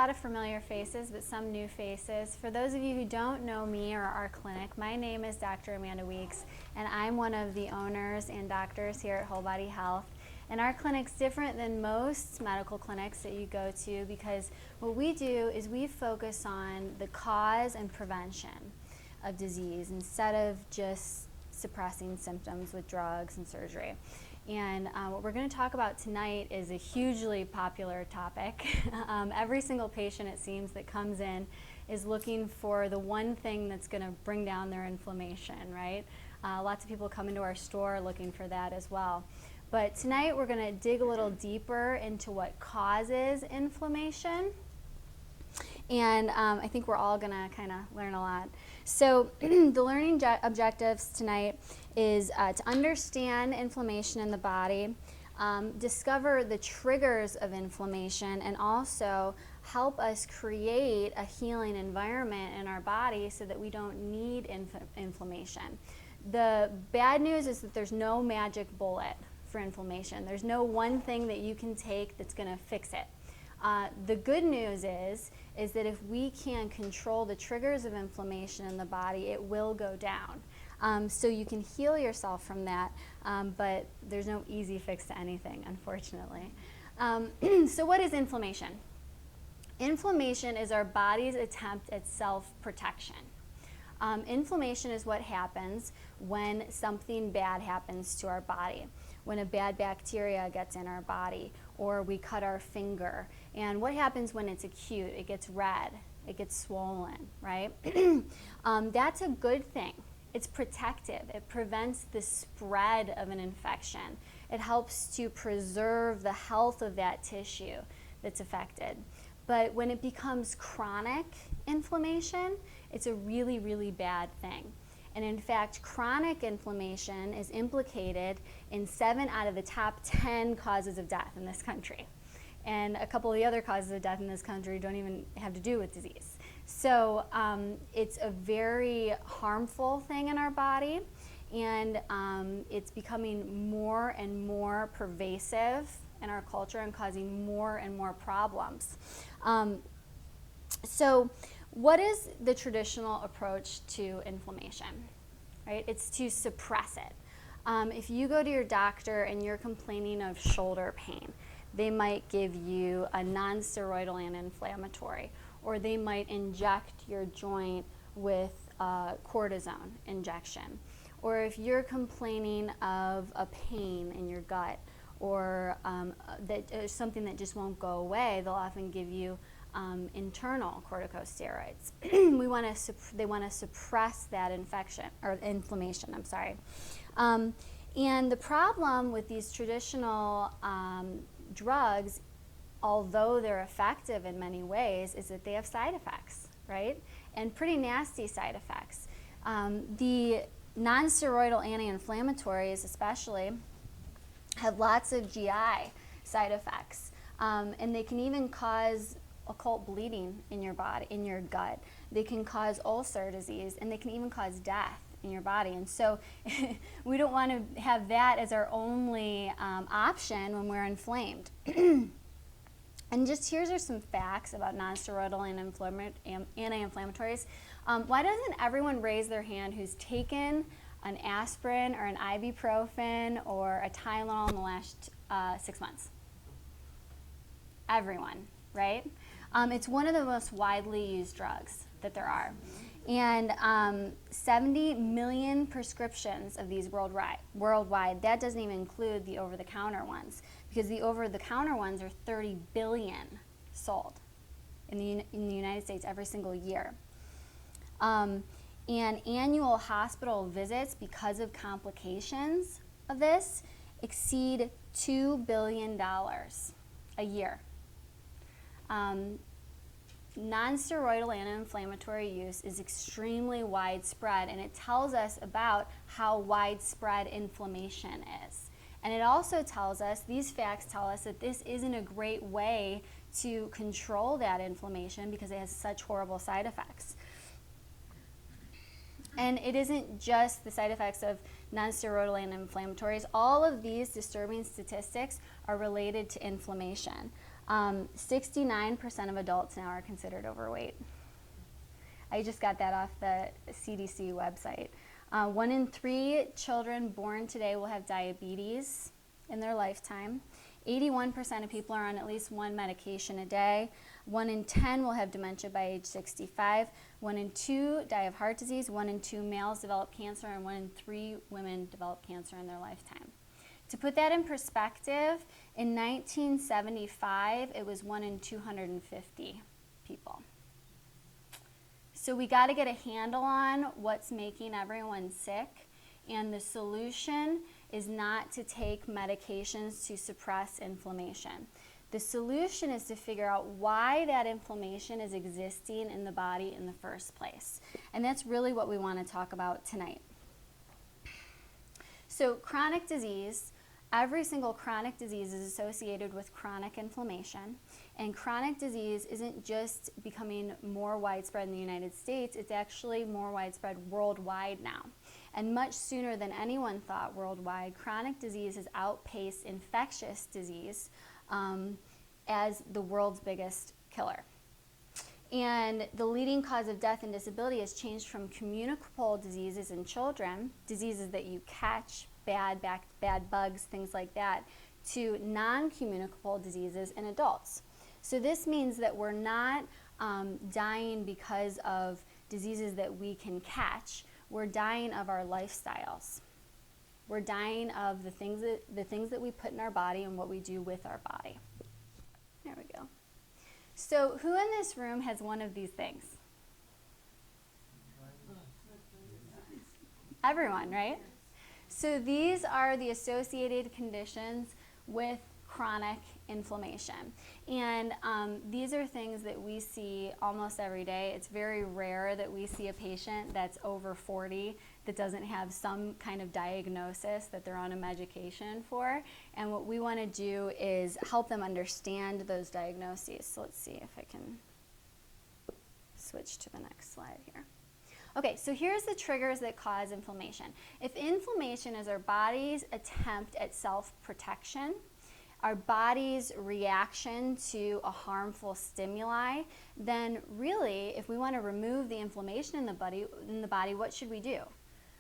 lot of familiar faces, but some new faces. For those of you who don't know me or our clinic, my name is Dr. Amanda Weeks, and I'm one of the owners and doctors here at Whole Body Health. And our clinic's different than most medical clinics that you go to because what we do is we focus on the cause and prevention of disease instead of just suppressing symptoms with drugs and surgery. And what we're going to talk about tonight is a hugely popular topic. Every single patient, it seems, that comes in is looking for the one thing that's going to bring down their inflammation, right? Lots of people come into our store looking for that as well. But tonight we're going to dig a little deeper into what causes inflammation. And I think we're all going to kind of learn a lot. So the learning objectives tonight is to understand inflammation in the body, discover the triggers of inflammation, and also help us create a healing environment in our body so that we don't need inflammation. The bad news is that there's no magic bullet for inflammation. There's no one thing that you can take that's going to fix it. The good news is that if we can control the triggers of inflammation in the body, it will go down. So you can heal yourself from that, but there's no easy fix to anything, unfortunately. So what is inflammation? Inflammation is our body's attempt at self-protection. Inflammation is what happens when something bad happens to our body, when a bad bacteria gets in our body, or we cut our finger. And what happens when it's acute? It gets red, it gets swollen, right? That's a good thing. It's protective. It prevents the spread of an infection. It helps to preserve the health of that tissue that's affected. But when it becomes chronic inflammation, it's a really, really bad thing. And in fact, chronic inflammation is implicated in 7 out of the top 10 causes of death in this country. And a couple of the other causes of death in this country don't even have to do with disease. So it's a very harmful thing in our body, and it's becoming more and more pervasive in our culture and causing more and more problems. So what is the traditional approach to inflammation? Right? It's to suppress it. If you go to your doctor and you're complaining of shoulder pain, they might give you a non-steroidal anti-inflammatory, or they might inject your joint with a cortisone injection. Or if you're complaining of a pain in your gut, or something that just won't go away, they'll often give you internal corticosteroids. They want to suppress that infection or inflammation. I'm sorry. And the problem with these traditional drugs, although they're effective in many ways, is that they have side effects, right? And pretty nasty side effects. The non-steroidal anti-inflammatories, especially, have lots of GI side effects, and they can even cause occult bleeding in your body, in your gut. They can cause ulcer disease, and they can even cause death in your body. And so we don't want to have that as our only option when we're inflamed. And just here's some facts about non-steroidal anti-inflammatories. Why doesn't everyone raise their hand who's taken an aspirin or an ibuprofen or a Tylenol in the last 6 months? Everyone, right? It's one of the most widely used drugs that there are. And 70 million prescriptions of these worldwide. That doesn't even include the over-the-counter ones, because the over-the-counter ones are 30 billion sold in the United States every single year. And annual hospital visits because of complications of this exceed $2 billion a year. Non-steroidal anti-inflammatory use is extremely widespread, and it tells us about how widespread inflammation is. And it also tells us, these facts tell us, that this isn't a great way to control that inflammation because it has such horrible side effects. And it isn't just the side effects of non-steroidal anti-inflammatories. All of these disturbing statistics are related to inflammation. 69% of adults now are considered overweight. I just got that off the CDC website. 1 in 3 children born today will have diabetes in their lifetime. 81% of people are on at least one medication a day. 1 in 10 will have dementia by age 65. 1 in 2 die of heart disease. 1 in 2 males develop cancer, and 1 in 3 women develop cancer in their lifetime. To put that in perspective, in 1975, it was 1 in 250 people. So we got to get a handle on what's making everyone sick, and the solution is not to take medications to suppress inflammation. The solution is to figure out why that inflammation is existing in the body in the first place. And that's really what we want to talk about tonight. So chronic disease, every single chronic disease is associated with chronic inflammation. And chronic disease isn't just becoming more widespread in the United States, it's actually more widespread worldwide now. And much sooner than anyone thought worldwide, chronic disease has outpaced infectious disease as the world's biggest killer. And the leading cause of death and disability has changed from communicable diseases in children, diseases that you catch, bad bugs, things like that, to non-communicable diseases in adults. So this means that we're not dying because of diseases that we can catch. We're dying of our lifestyles. We're dying of the things that we put in our body and what we do with our body. There we go. So who in this room has one of these things? Everyone, right? So these are the associated conditions with chronic inflammation. And these are things that we see almost every day. It's very rare that we see a patient that's over 40 that doesn't have some kind of diagnosis that they're on a medication for. And what we want to do is help them understand those diagnoses. So let's see if I can switch to the next slide here. Okay, so here's the triggers that cause inflammation. If inflammation is our body's attempt at self-protection, our body's reaction to a harmful stimuli, then really, if we want to remove the inflammation in the body, what should we do?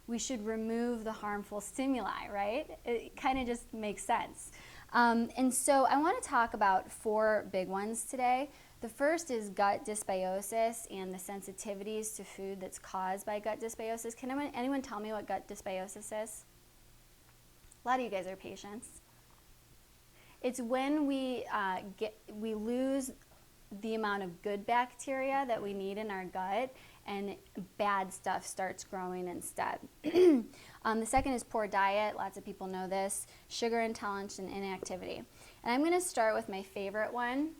We should remove the harmful stimuli, right? It kind of just makes sense. And so I want to talk about 4 big ones today. The first is gut dysbiosis and the sensitivities to food that's caused by gut dysbiosis. Can anyone tell me what gut dysbiosis is? A lot of you guys are patients. It's when we lose the amount of good bacteria that we need in our gut, and bad stuff starts growing instead. The second is poor diet. Lots of people know this. Sugar intolerance and inactivity. And I'm going to start with my favorite one.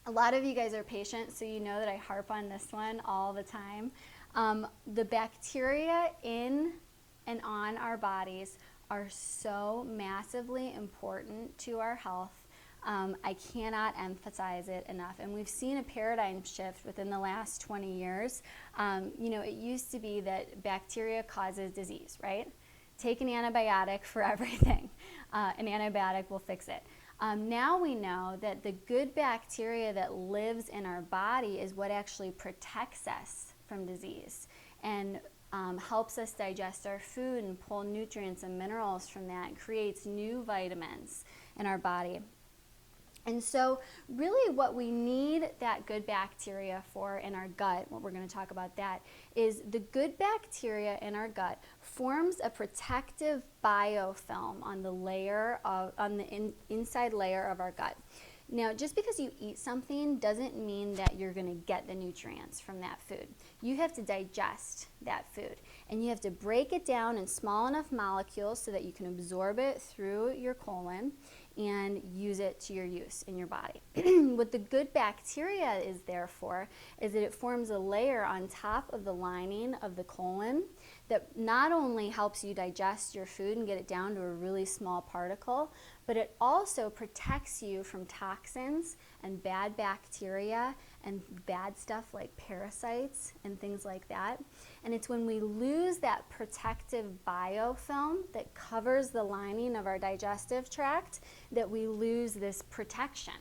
A lot of you guys are patient, so you know that I harp on this one all the time. The bacteria in and on our bodies are so massively important to our health. I cannot emphasize it enough. And we've seen a paradigm shift within the last 20 years. It used to be that bacteria causes disease, right? Take an antibiotic for everything. An antibiotic will fix it. Now we know that the good bacteria that lives in our body is what actually protects us from disease and helps us digest our food and pull nutrients and minerals from that and creates new vitamins in our body. And so really what we need that good bacteria for in our gut, what we're going to talk about that, is the good bacteria in our gut forms a protective biofilm on the inside layer of our gut. Now, just because you eat something doesn't mean that you're going to get the nutrients from that food. You have to digest that food, and you have to break it down in small enough molecules so that you can absorb it through your colon and use it to your use in your body. What the good bacteria is there for is that it forms a layer on top of the lining of the colon that not only helps you digest your food and get it down to a really small particle, but it also protects you from toxins and bad bacteria and bad stuff like parasites and things like that. And it's when we lose that protective biofilm that covers the lining of our digestive tract that we lose this protection.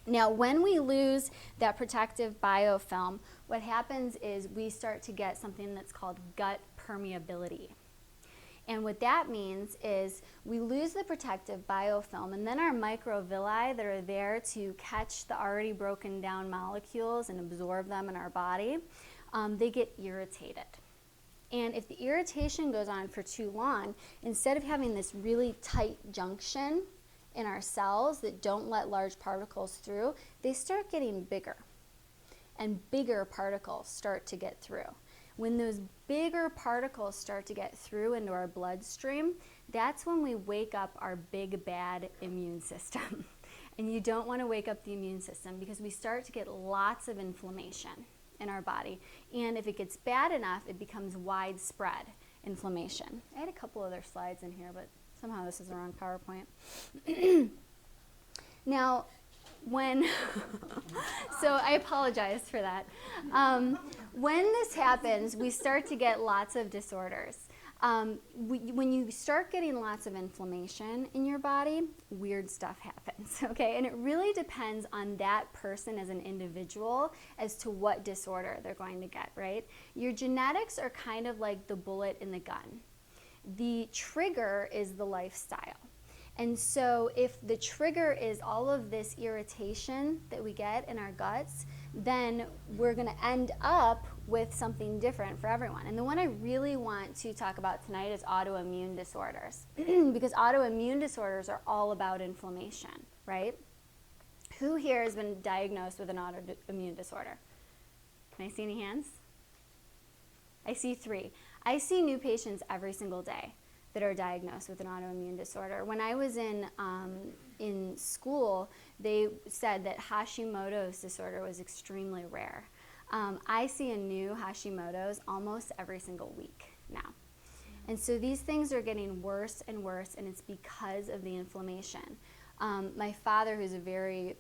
Now, when we lose that protective biofilm, what happens is we start to get something that's called gut permeability. And what that means is we lose the protective biofilm, and then our microvilli that are there to catch the already broken down molecules and absorb them in our body, they get irritated. And if the irritation goes on for too long, instead of having this really tight junction in our cells that don't let large particles through, they start getting bigger. And bigger particles start to get through. When those bigger particles start to get through into our bloodstream, that's when we wake up our big bad immune system. And you don't want to wake up the immune system because we start to get lots of inflammation in our body. And if it gets bad enough, it becomes widespread inflammation. I had a couple other slides in here, but somehow this is the wrong PowerPoint. Now, so I apologize for that. When this happens, we start to get lots of disorders. When you start getting lots of inflammation in your body, weird stuff happens, okay? And it really depends on that person as an individual as to what disorder they're going to get, right? Your genetics are kind of like the bullet in the gun. The trigger is the lifestyle. And so if the trigger is all of this irritation that we get in our guts, then we're going to end up with something different for everyone. And the one I really want to talk about tonight is autoimmune disorders. Because autoimmune disorders are all about inflammation, right? Who here has been diagnosed with an autoimmune disorder? Can I see any hands? I see 3. I see new patients every single day that are diagnosed with an autoimmune disorder. When I was in school, they said that Hashimoto's disorder was extremely rare. I see a new Hashimoto's almost every single week now. And so these things are getting worse and worse, and it's because of the inflammation. My father, who's a very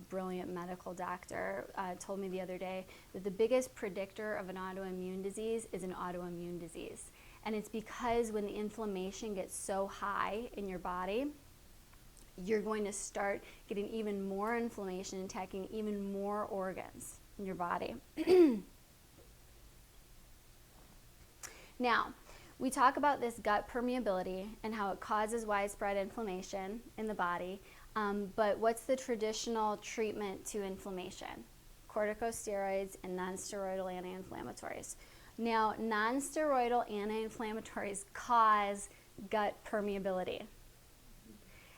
brilliant medical doctor, told me the other day that the biggest predictor of an autoimmune disease is an autoimmune disease. And it's because when the inflammation gets so high in your body, you're going to start getting even more inflammation, attacking even more organs in your body. Now, we talk about this gut permeability and how it causes widespread inflammation in the body, but what's the traditional treatment to inflammation? Corticosteroids and non-steroidal anti-inflammatories. Now, non-steroidal anti-inflammatories cause gut permeability.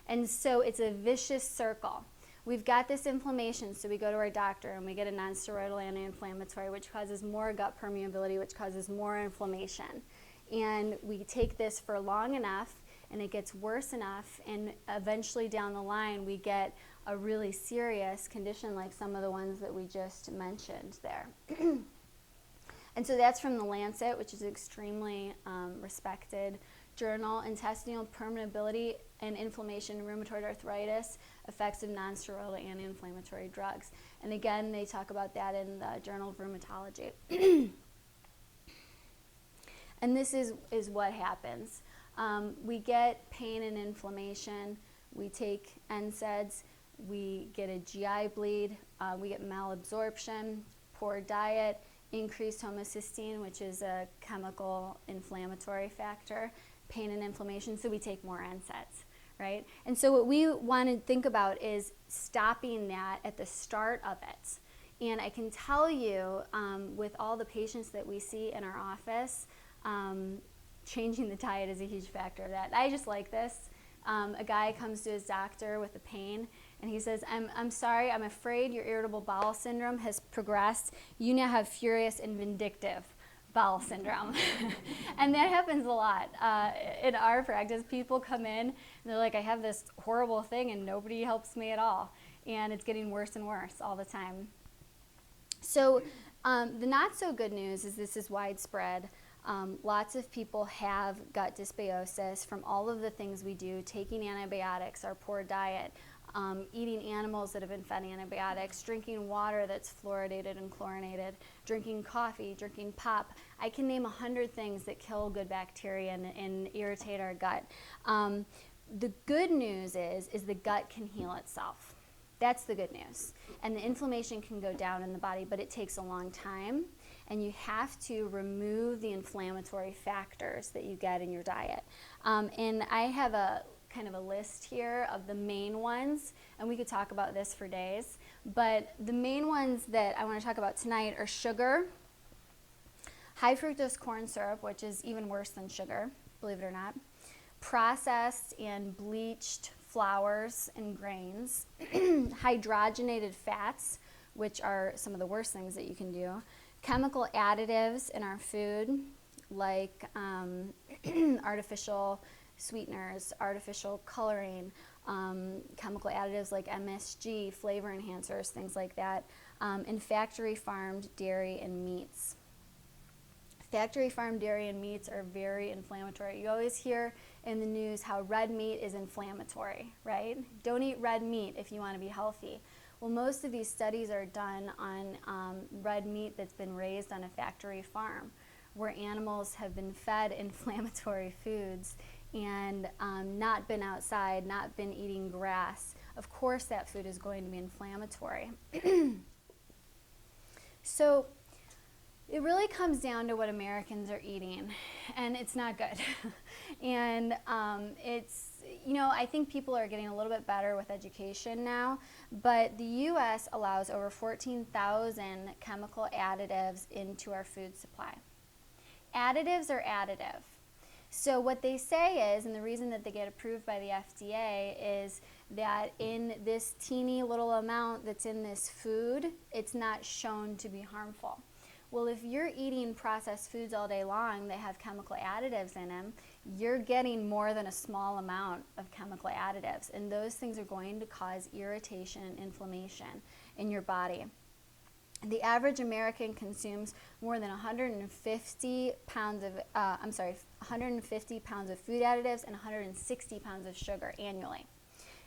And so it's a vicious circle. We've got this inflammation, so we go to our doctor and we get a non-steroidal anti-inflammatory, which causes more gut permeability, which causes more inflammation. And we take this for long enough, and it gets worse enough, and eventually down the line, we get a really serious condition like some of the ones that we just mentioned there. And so that's from the Lancet, which is an extremely respected journal. Intestinal permeability and inflammation in rheumatoid arthritis, effects of non-steroidal anti-inflammatory drugs. And again, they talk about that in the Journal of Rheumatology. And this is what happens. We get pain and inflammation. We take NSAIDs. We get a GI bleed. We get malabsorption, poor diet, increased homocysteine, which is a chemical inflammatory factor, pain and inflammation, so we take more NSAIDs, right? And so what we want to think about is stopping that at the start of it. And I can tell you, with all the patients that we see in our office, changing the diet is a huge factor of that. I just like this. A guy comes to his doctor with a pain, and he says, I'm sorry, I'm afraid your irritable bowel syndrome has progressed. You now have furious and vindictive bowel syndrome. And that happens a lot. In our practice, people come in, and they're like, I have this horrible thing, and nobody helps me at all. And it's getting worse and worse all the time. So the not so good news is this is widespread. Lots of people have gut dysbiosis from all of the things we do, taking antibiotics, our poor diet, eating animals that have been fed antibiotics, drinking water that's fluoridated and chlorinated, drinking coffee, drinking pop. I can name 100 things that kill good bacteria and irritate our gut. The good news is the gut can heal itself. That's the good news. And the inflammation can go down in the body, but it takes a long time. And you have to remove the inflammatory factors that you get in your diet. And I have a kind of a list here of the main ones, and we could talk about this for days. But the main ones that I want to talk about tonight are sugar, high fructose corn syrup, which is even worse than sugar, believe it or not, processed and bleached flours and grains, hydrogenated fats, which are some of the worst things that you can do, chemical additives in our food, like artificial sweeteners, artificial coloring, chemical additives like MSG, flavor enhancers, things like that, and factory farmed dairy and meats. Factory farmed dairy and meats are very inflammatory. You always hear in the news how red meat is inflammatory, right? Don't eat red meat if you want to be healthy. Well, most of these studies are done on red meat that's been raised on a factory farm, where animals have been fed inflammatory foods and not been outside, not been eating grass. Of course that food is going to be inflammatory. So it really comes down to what Americans are eating, and it's not good. And it's, you know, I think people are getting a little bit better with education now, but the U.S. allows over 14,000 chemical additives into our food supply. Additives are additive. So what they say is, and the reason that they get approved by the FDA is that in this teeny little amount that's in this food, it's not shown to be harmful. Well, if you're eating processed foods all day long that have chemical additives in them, you're getting more than a small amount of chemical additives, and those things are going to cause irritation and inflammation in your body. The average American consumes more than 150 pounds of, 150 pounds of food additives and 160 pounds of sugar annually.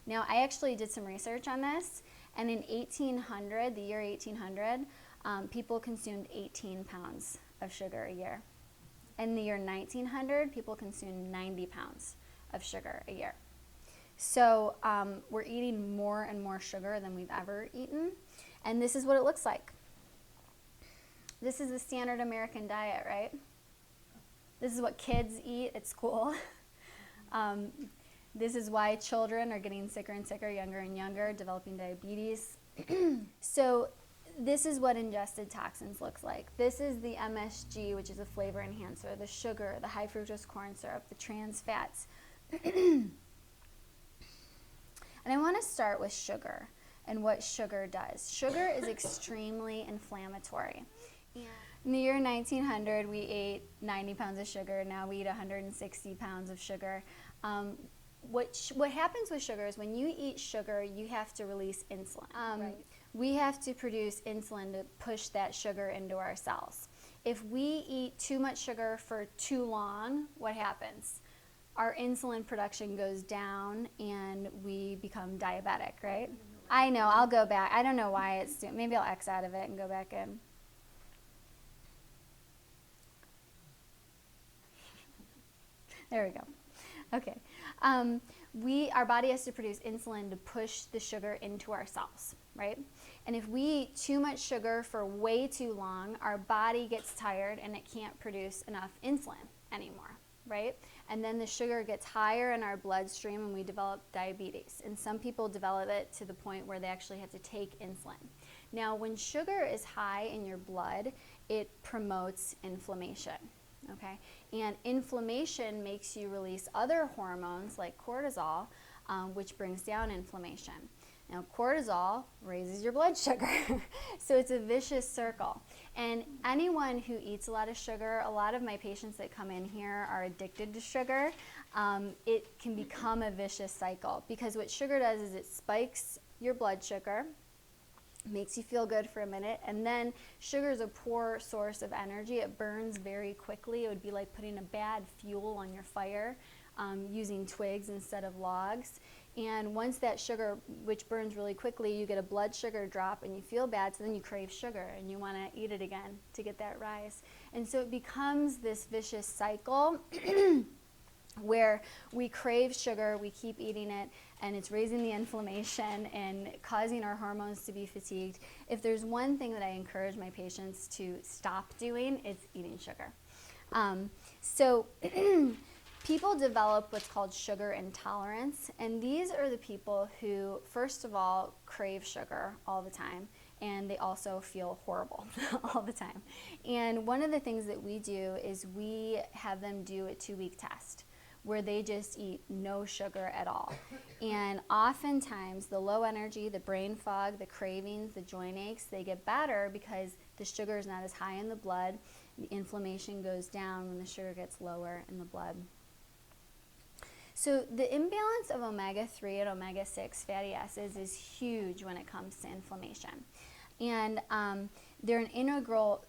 Now, I actually did some research on this, and in 1800, the year 1800, people consumed 18 pounds of sugar a year. In the year 1900, people consumed 90 pounds of sugar a year. So we're eating more and more sugar than we've ever eaten, and this is what it looks like. This is the standard American diet, right? This is what kids eat at school. This is why children are getting sicker and sicker, younger and younger, developing diabetes. So this is what ingested toxins looks like. This is the MSG, which is a flavor enhancer, the sugar, the high fructose corn syrup, the trans fats. And I want to start with sugar and what sugar does. Sugar is extremely inflammatory. In the year 1900, we ate 90 pounds of sugar. Now we eat 160 pounds of sugar. What happens with sugar is when you eat sugar, you have to release insulin. Right. We have to produce insulin to push that sugar into our cells. If we eat too much sugar for too long, what happens? Our insulin production goes down and we become diabetic, right? I know, I'll go back. I don't know why it's doing, maybe I'll X out of it and go back in. There we go. Okay. Our body has to produce insulin to push the sugar into our cells, right? And if we eat too much sugar for way too long, our body gets tired and it can't produce enough insulin anymore, right? And then the sugar gets higher in our bloodstream and we develop diabetes. And some people develop it to the point where they actually have to take insulin. Now, when sugar is high in your blood, it promotes inflammation. Okay, and inflammation makes you release other hormones like cortisol, which brings down inflammation. Now, cortisol raises your blood sugar, so it's a vicious circle. And anyone who eats a lot of sugar, a lot of my patients that come in here are addicted to sugar. It can become a vicious cycle because what sugar does is it spikes your blood sugar, makes you feel good for a minute, and then sugar is a poor source of energy. It burns very quickly. It would be like putting a bad fuel on your fire, using twigs instead of logs. And once that sugar, which burns really quickly, you get a blood sugar drop and you feel bad, so then you crave sugar and you want to eat it again to get that rise. And so it becomes this vicious cycle where we crave sugar, we keep eating it, and it's raising the inflammation and causing our hormones to be fatigued. If there's one thing that I encourage my patients to stop doing, it's eating sugar. So people develop what's called sugar intolerance, and these are the people who, first of all, crave sugar all the time, and they also feel horrible all the time. And one of the things that we do is we have them do a 2-week test where they just eat no sugar at all. And oftentimes the low energy, the brain fog, the cravings, the joint aches, they get better because the sugar is not as high in the blood. The inflammation goes down when the sugar gets lower in the blood. So the imbalance of omega-3 and omega-6 fatty acids is huge when it comes to inflammation. And they're an integral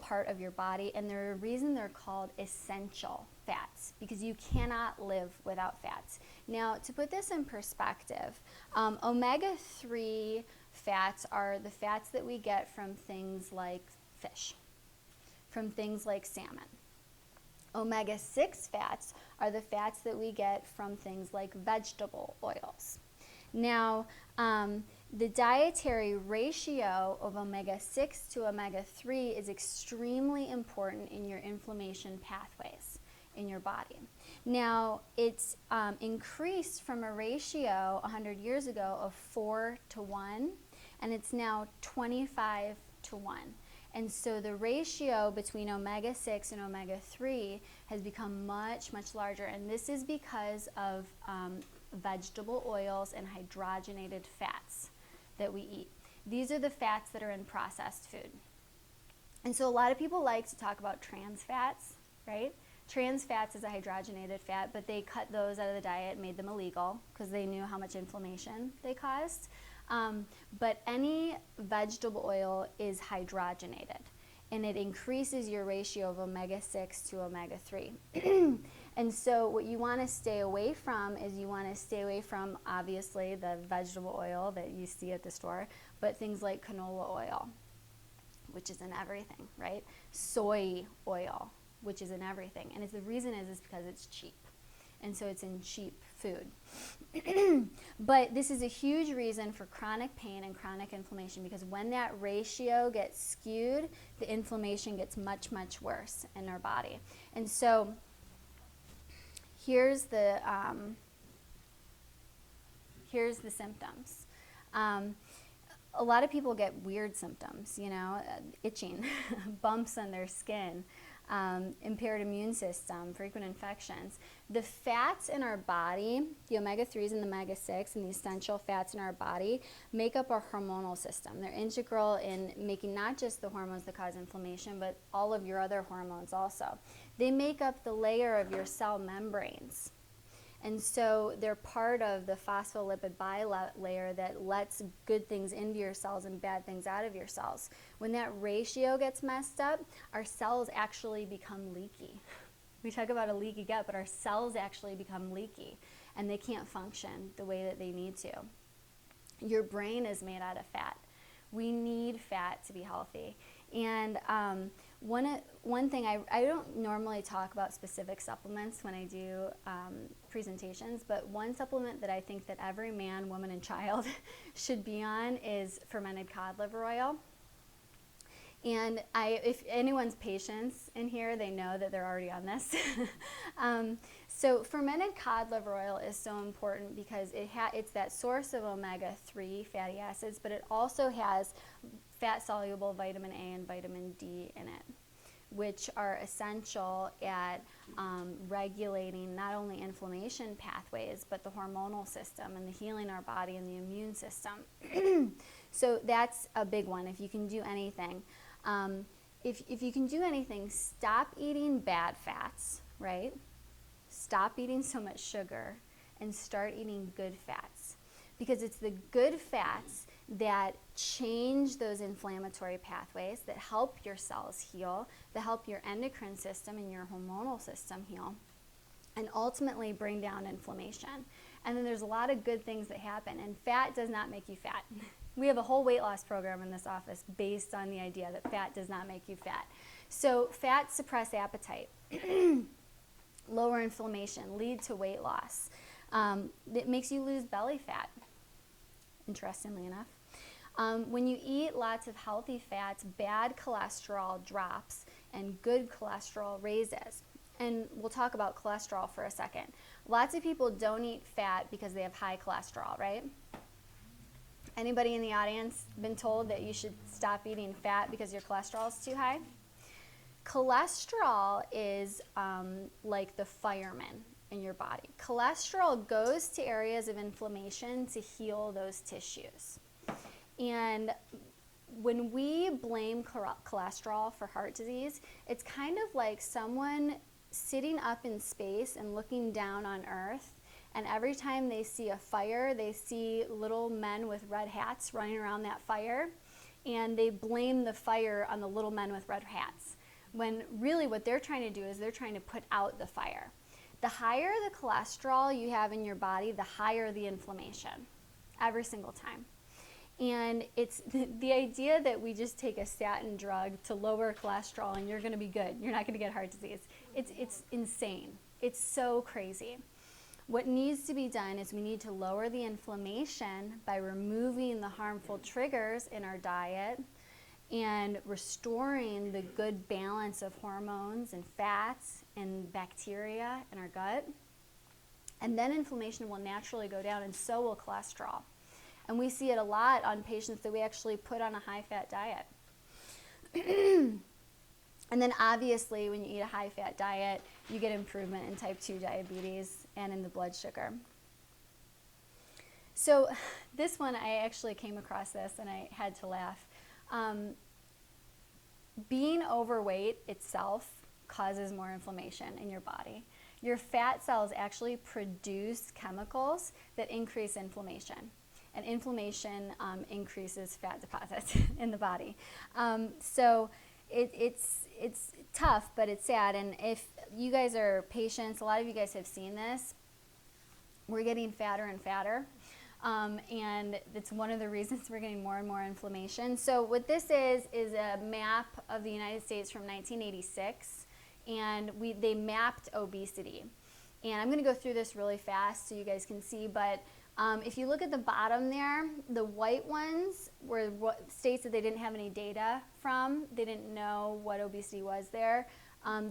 part of your body, and they're a reason they're called essential fats, because you cannot live without fats. Now, to put this in perspective, omega-3 fats are the fats that we get from things like fish, from things like salmon. Omega-6 fats are the fats that we get from things like vegetable oils. Now, the dietary ratio of omega-6 to omega-3 is extremely important in your inflammation pathways in your body. Now, it's increased from a ratio 100 years ago of 4 to 1, and it's now 25 to 1. And so the ratio between omega-6 and omega-3 has become much, much larger, and this is because of vegetable oils and hydrogenated fats that we eat. These are the fats that are in processed food. And so a lot of people like to talk about trans fats, right? Trans fats is a hydrogenated fat, but they cut those out of the diet and made them illegal because they knew how much inflammation they caused. But any vegetable oil is hydrogenated, and it increases your ratio of omega-6 to omega-3. And so what you want to stay away from is you want to stay away from, obviously, the vegetable oil that you see at the store, but things like canola oil, which is in everything, right? Soy oil, which is in everything. And the reason is because it's cheap. And so it's in cheap food. But this is a huge reason for chronic pain and chronic inflammation, because when that ratio gets skewed, the inflammation gets much, much worse in our body. And so here's the symptoms. A lot of people get weird symptoms, itching, bumps on their skin, impaired immune system, frequent infections. The fats in our body, the omega-3s and the omega-6 and the essential fats in our body make up our hormonal system. They're integral in making not just the hormones that cause inflammation, but all of your other hormones also. They make up the layer of your cell membranes. And so they're part of the phospholipid bilayer that lets good things into your cells and bad things out of your cells. When that ratio gets messed up, our cells actually become leaky. We talk about a leaky gut, but our cells actually become leaky, and they can't function the way that they need to. Your brain is made out of fat. We need fat to be healthy. And one thing, I don't normally talk about specific supplements when I do presentations, but one supplement that I think that every man, woman, and child should be on is fermented cod liver oil. And if anyone's patients in here, they know that they're already on this. So fermented cod liver oil is so important because it's that source of omega-3 fatty acids, but it also has fat-soluble vitamin A and vitamin D in it, which are essential at regulating not only inflammation pathways, but the hormonal system and the healing our body and the immune system. So that's a big one if you can do anything. If you can do anything, stop eating bad fats, right? Stop eating so much sugar and start eating good fats, because it's the good fats that change those inflammatory pathways, that help your cells heal, that help your endocrine system and your hormonal system heal, and ultimately bring down inflammation. And then there's a lot of good things that happen, and fat does not make you fat. We have a whole weight loss program in this office based on the idea that fat does not make you fat. So fats suppress appetite, lower inflammation, lead to weight loss. It makes you lose belly fat, interestingly enough. When you eat lots of healthy fats, bad cholesterol drops and good cholesterol raises. And we'll talk about cholesterol for a second. Lots of people don't eat fat because they have high cholesterol, right? Anybody in the audience been told that you should stop eating fat because your cholesterol is too high? Cholesterol is like the fireman in your body. Cholesterol goes to areas of inflammation to heal those tissues. And when we blame cholesterol for heart disease, it's kind of like someone sitting up in space and looking down on Earth, and every time they see a fire, they see little men with red hats running around that fire, and they blame the fire on the little men with red hats, when really what they're trying to do is they're trying to put out the fire. The higher the cholesterol you have in your body, the higher the inflammation, every single time. And it's the idea that we just take a statin drug to lower cholesterol and you're going to be good. You're not going to get heart disease. It's insane. It's so crazy. What needs to be done is we need to lower the inflammation by removing the harmful triggers in our diet and restoring the good balance of hormones and fats and bacteria in our gut. And then inflammation will naturally go down, and so will cholesterol. And we see it a lot on patients that we actually put on a high-fat diet. And then obviously when you eat a high-fat diet, you get improvement in type 2 diabetes and in the blood sugar. So this one, I actually came across this and I had to laugh. Being overweight itself causes more inflammation in your body. Your fat cells actually produce chemicals that increase inflammation. And inflammation increases fat deposits in the body. So it's tough, but it's sad. And if you guys are patients, a lot of you guys have seen this, we're getting fatter and fatter. And it's one of the reasons we're getting more and more inflammation. So what this is a map of the United States from 1986, and they mapped obesity. And I'm going to go through this really fast so you guys can see, but if you look at the bottom there, the white ones were states that they didn't have any data from. They didn't know what obesity was there.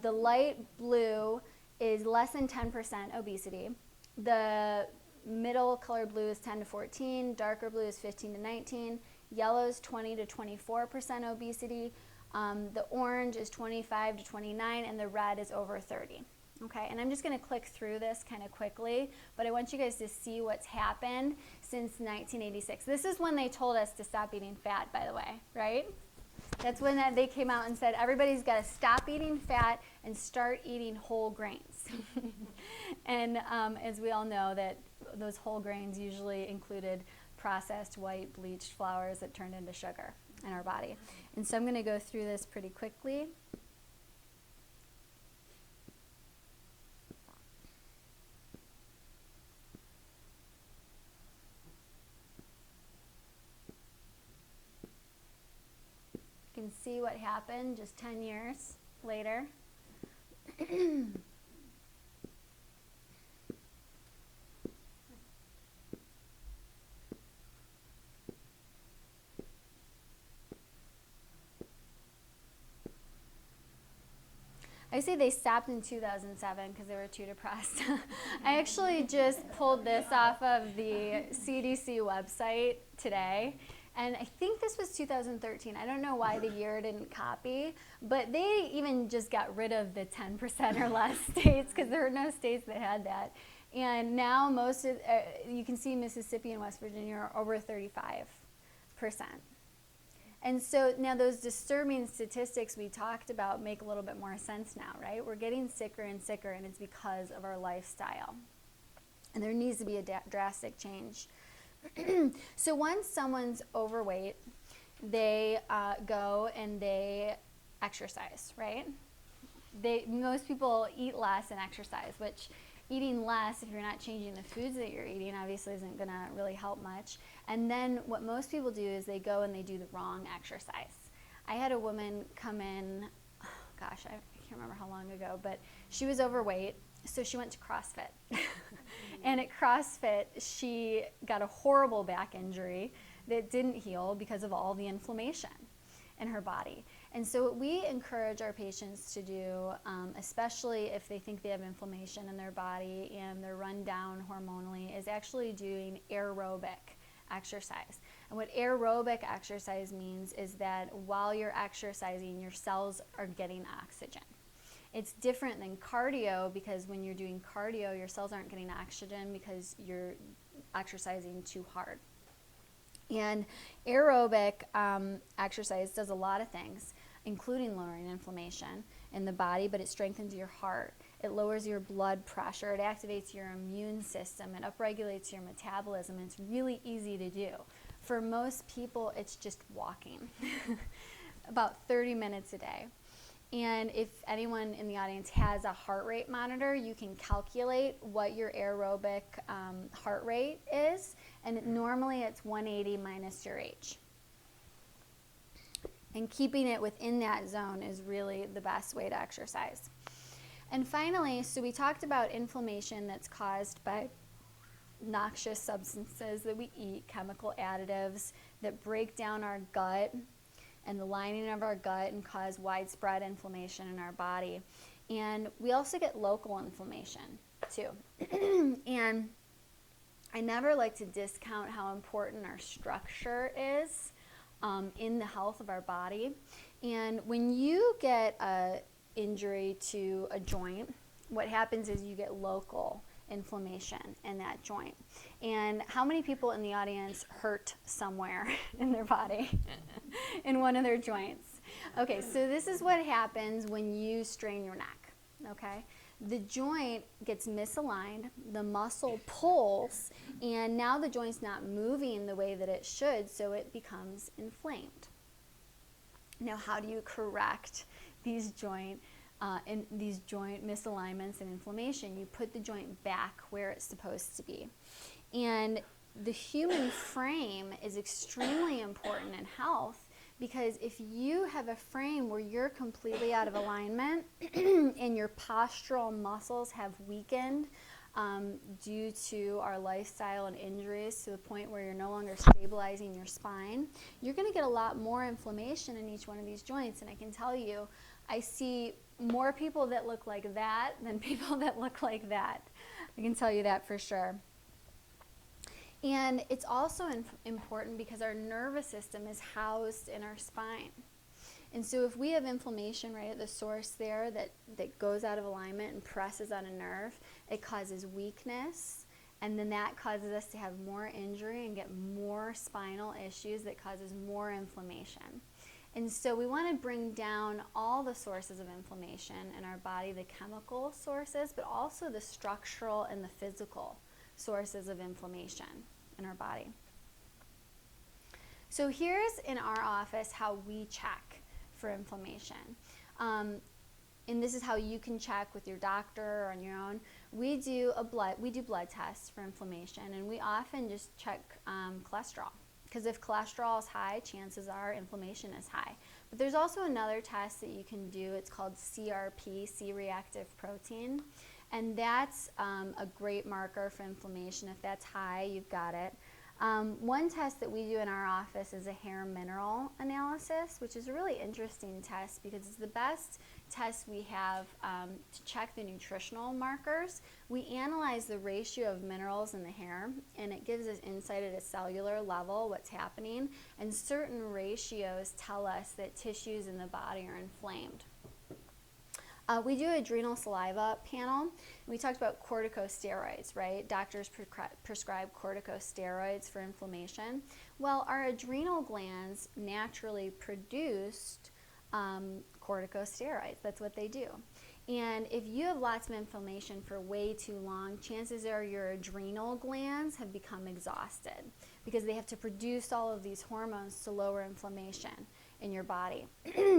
The light blue is less than 10% obesity. The middle color blue is 10 to 14, darker blue is 15 to 19, yellow is 20 to 24% obesity, the orange is 25 to 29, and the red is over 30. Okay, and I'm just going to click through this kind of quickly, but I want you guys to see what's happened since 1986. This is when they told us to stop eating fat, by the way, right? That's when they came out and said everybody's got to stop eating fat and start eating whole grains. And as we all know, that those whole grains usually included processed white bleached flours that turned into sugar in our body. And so I'm going to go through this pretty quickly. You can see what happened just 10 years later. I say they stopped in 2007 because they were too depressed. I actually just pulled this off of the CDC website today. And I think this was 2013. I don't know why the year didn't copy, but they even just got rid of the 10% or less states because there were no states that had that. And now most of, you can see Mississippi and West Virginia are over 35%. And so now those disturbing statistics we talked about make a little bit more sense now, right? We're getting sicker and sicker, and it's because of our lifestyle. And there needs to be a drastic change. So once someone's overweight, they go and they exercise, right? Most people eat less and exercise, which eating less, if you're not changing the foods that you're eating, obviously isn't going to really help much. And then what most people do is they go and they do the wrong exercise. I had a woman come in, oh gosh, I can't remember how long ago, but she was overweight, so she went to CrossFit. And at CrossFit, she got a horrible back injury that didn't heal because of all the inflammation in her body. And so what we encourage our patients to do, especially if they think they have inflammation in their body and they're run down hormonally, is actually doing aerobic exercise. And what aerobic exercise means is that while you're exercising, your cells are getting oxygen. It's different than cardio, because when you're doing cardio, your cells aren't getting oxygen because you're exercising too hard. And aerobic exercise does a lot of things, including lowering inflammation in the body, but it strengthens your heart. It lowers your blood pressure. It activates your immune system. It upregulates your metabolism. It's really easy to do. For most people, it's just walking, about 30 minutes a day. And if anyone in the audience has a heart rate monitor, you can calculate what your aerobic heart rate is. And normally it's 180 minus your age. And keeping it within that zone is really the best way to exercise. And finally, so we talked about inflammation that's caused by noxious substances that we eat, chemical additives that break down our gut and the lining of our gut and cause widespread inflammation in our body. And we also get local inflammation too. And I never like to discount how important our structure is in the health of our body. And when you get an injury to a joint, what happens is you get local inflammation in that joint. And how many people in the audience hurt somewhere in their body, in one of their joints? Okay, so this is what happens when you strain your neck, okay? The joint gets misaligned, the muscle pulls, and now the joint's not moving the way that it should, so it becomes inflamed. Now, how do you correct these joint misalignments and inflammation? You put the joint back where it's supposed to be. And the human frame is extremely important in health, because if you have a frame where you're completely out of alignment and your postural muscles have weakened due to our lifestyle and injuries to the point where you're no longer stabilizing your spine, you're going to get a lot more inflammation in each one of these joints. And I can tell you, I see more people that look like that than people that look like that. I can tell you that for sure. And it's also important because our nervous system is housed in our spine. And so if we have inflammation right at the source there that goes out of alignment and presses on a nerve, it causes weakness, and then that causes us to have more injury and get more spinal issues that causes more inflammation. And so we want to bring down all the sources of inflammation in our body, the chemical sources, but also the structural and the physical sources of inflammation in our body. So here's in our office how we check for inflammation. And this is how you can check with your doctor or on your own. We do blood tests for inflammation, and we often just check cholesterol. Because if cholesterol is high, chances are inflammation is high. But there's also another test that you can do. It's called CRP, C-reactive protein. And that's a great marker for inflammation. If that's high, you've got it. One test that we do in our office is a hair mineral analysis, which is a really interesting test because it's the best test we have to check the nutritional markers. We analyze the ratio of minerals in the hair, and it gives us insight at a cellular level what's happening, and certain ratios tell us that tissues in the body are inflamed. We do adrenal saliva panel. We talked about corticosteroids, right? Doctors prescribe corticosteroids for inflammation. Well, our adrenal glands naturally produced corticosteroids. That's what they do. And if you have lots of inflammation for way too long, chances are your adrenal glands have become exhausted because they have to produce all of these hormones to lower inflammation in your body.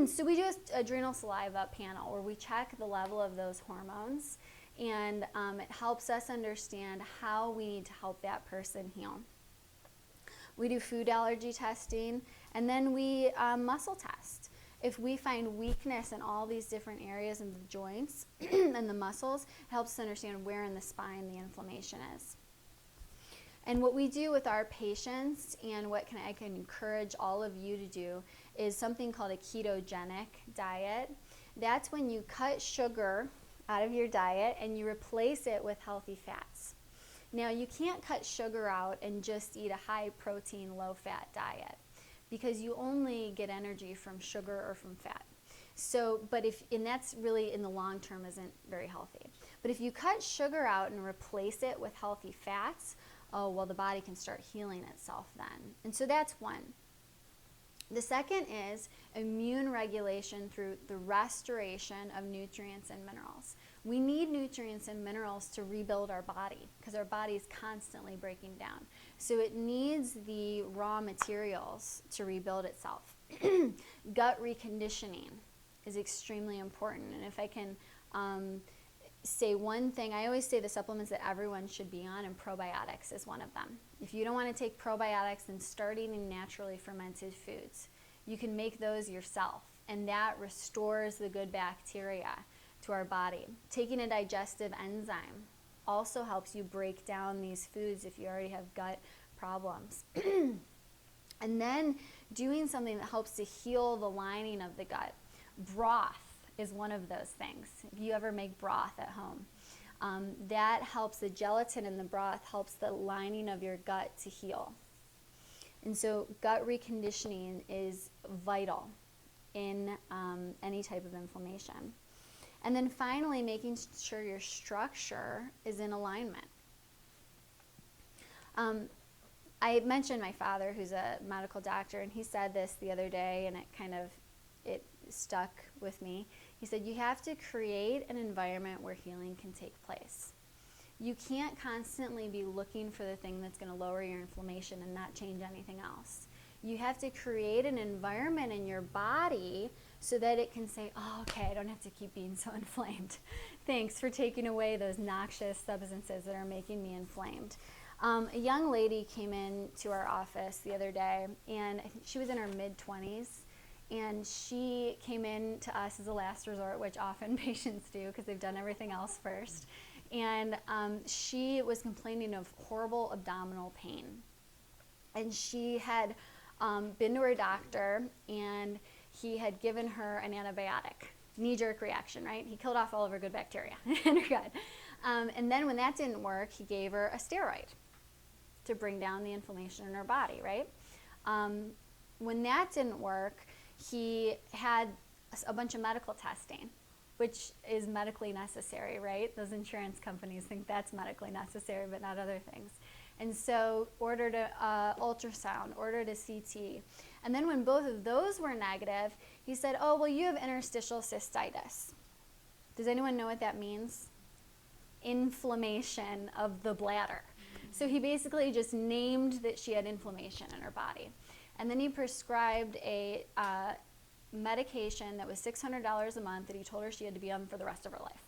So we do an adrenal saliva panel where we check the level of those hormones, and it helps us understand how we need to help that person heal. We do food allergy testing, and then we muscle test. If we find weakness in all these different areas in the joints and the muscles, it helps us understand where in the spine the inflammation is. And what we do with our patients, and what I can encourage all of you to do, is something called a ketogenic diet. That's when you cut sugar out of your diet and you replace it with healthy fats. Now, you can't cut sugar out and just eat a high protein, low fat diet, because you only get energy from sugar or from fat. So, and that's really in the long term isn't very healthy. But if you cut sugar out and replace it with healthy fats, oh, well, the body can start healing itself then. And so that's one. The second is immune regulation through the restoration of nutrients and minerals. We need nutrients and minerals to rebuild our body because our body is constantly breaking down. So it needs the raw materials to rebuild itself. Gut reconditioning is extremely important. And if I can say one thing, I always say the supplements that everyone should be on, and probiotics is one of them. If you don't want to take probiotics, then start eating naturally fermented foods. You can make those yourself, and that restores the good bacteria to our body. Taking a digestive enzyme also helps you break down these foods if you already have gut problems. And then doing something that helps to heal the lining of the gut. Broth is one of those things. If you ever make broth at home, that helps. The gelatin in the broth helps the lining of your gut to heal. And so gut reconditioning is vital in any type of inflammation. And then finally, making sure your structure is in alignment. I mentioned my father, who's a medical doctor, and he said this the other day, and it stuck with me. He said, you have to create an environment where healing can take place. You can't constantly be looking for the thing that's going to lower your inflammation and not change anything else. You have to create an environment in your body so that it can say, oh, okay, I don't have to keep being so inflamed. Thanks for taking away those noxious substances that are making me inflamed. A young lady came in to our office the other day, and I think she was in her mid-20s. And she came in to us as a last resort, which often patients do because they've done everything else first. And she was complaining of horrible abdominal pain. And she had been to her doctor, and he had given her an antibiotic. Knee-jerk reaction, right? He killed off all of her good bacteria in her gut. And then when that didn't work, he gave her a steroid to bring down the inflammation in her body, right? When that didn't work, he had a bunch of medical testing, which is medically necessary, right? Those insurance companies think that's medically necessary, but not other things. And so ordered an ultrasound, ordered a CT. And then when both of those were negative, he said, oh, well, you have interstitial cystitis. Does anyone know what that means? Inflammation of the bladder. So he basically just named that she had inflammation in her body. And then he prescribed a medication that was $600 a month that he told her she had to be on for the rest of her life.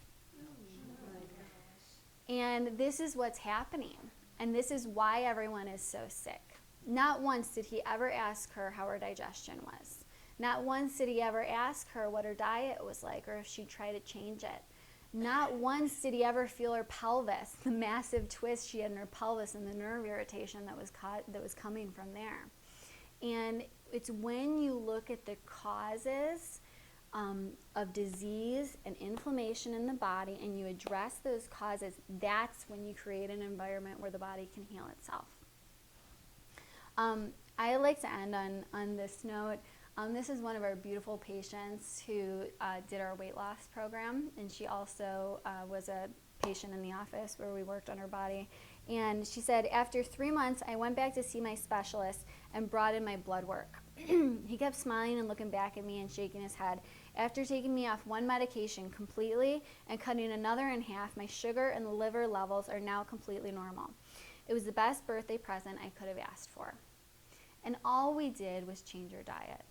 And this is what's happening. And this is why everyone is so sick. Not once did he ever ask her how her digestion was. Not once did he ever ask her what her diet was like or if she'd try to change it. Not once did he ever feel her pelvis, the massive twist she had in her pelvis and the nerve irritation that was coming from there. And it's when you look at the causes of disease and inflammation in the body and you address those causes, that's when you create an environment where the body can heal itself. I like to end on this note. This is one of our beautiful patients who did our weight loss program, and she also was a patient in the office where we worked on her body. And she said, after 3 months, I went back to see my specialist and brought in my blood work. He kept smiling and looking back at me and shaking his head. After taking me off one medication completely and cutting another in half, my sugar and liver levels are now completely normal. It was the best birthday present I could have asked for. And all we did was change her diet.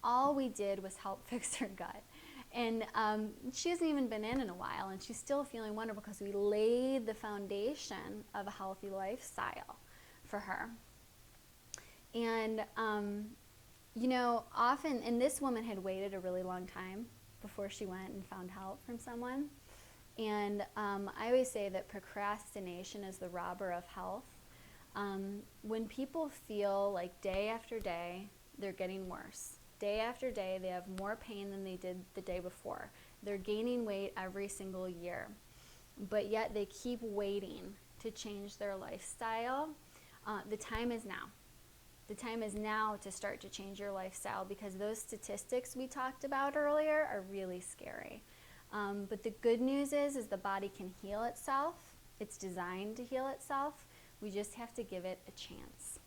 All we did was help fix her gut. And she hasn't even been in a while, and she's still feeling wonderful because we laid the foundation of a healthy lifestyle for her. And You know, often, and this woman had waited a really long time before she went and found help from someone. And I always say that procrastination is the robber of health. When people feel like day after day they're getting worse, day after day they have more pain than they did the day before, they're gaining weight every single year, but yet they keep waiting to change their lifestyle, the time is now. The time is now to start to change your lifestyle, because those statistics we talked about earlier are really scary. But the good news is the body can heal itself. It's designed to heal itself. We just have to give it a chance.